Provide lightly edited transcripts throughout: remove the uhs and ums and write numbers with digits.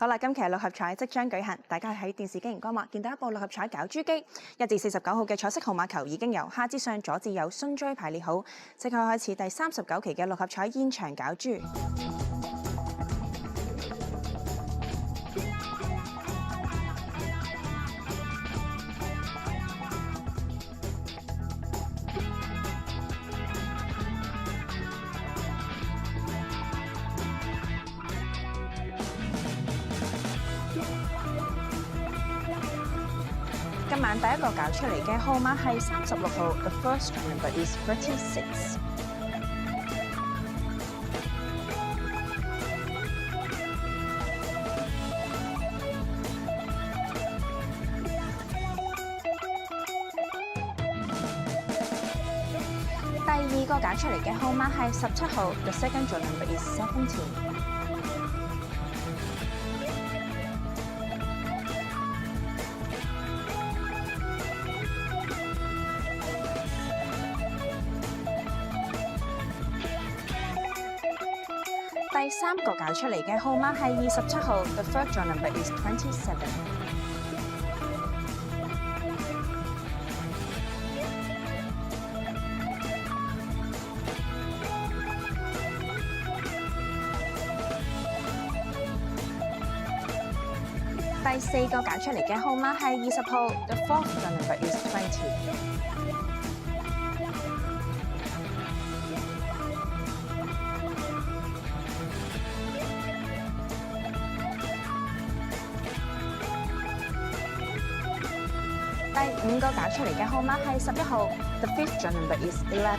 好啦，今期六合彩即將舉行，大家喺電視機熒光幕見到一部六合彩攪珠機，1至49號嘅彩色號碼球已經由下至上、左至右順序排列好，即刻開始第39期嘅六合彩現場攪珠。今晚第一個搞出嚟嘅號碼係36號 ，The first number is 36。第二個搞出嚟嘅號碼係17號 ，The second number is 17。第三個搞出嚟嘅號碼係27號 ，The third draw number is 27。第四個搞出嚟嘅號碼係20號 ，The fourth draw number is 20。第五個搞出嚟嘅號碼係11號 ，The fifth draw number is 11。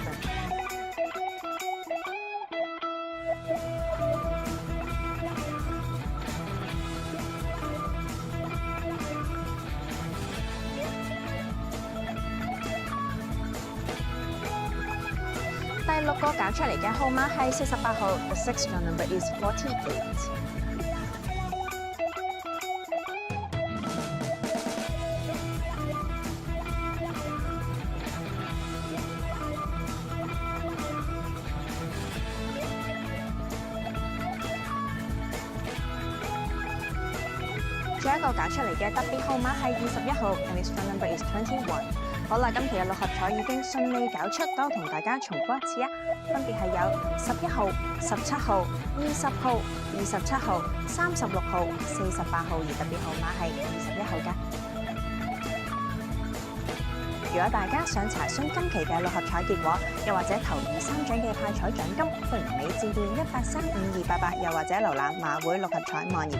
第六個搞出嚟嘅號碼係48號 ，The sixth draw number is 48。最後一個搞出嚟嘅特別號碼係21號 ，and its phone number is 21。好啦，今期嘅六合彩已經順利攪出，等我同大家重複一次啊！分別係有11號、17號、20號、27號、36號、48號，而特別號碼係21號㗎。如果大家想查詢今期嘅六合彩結果，又或者頭二三獎嘅派彩獎金，歡迎你致電1835288，又或者瀏覽馬會六合彩網頁。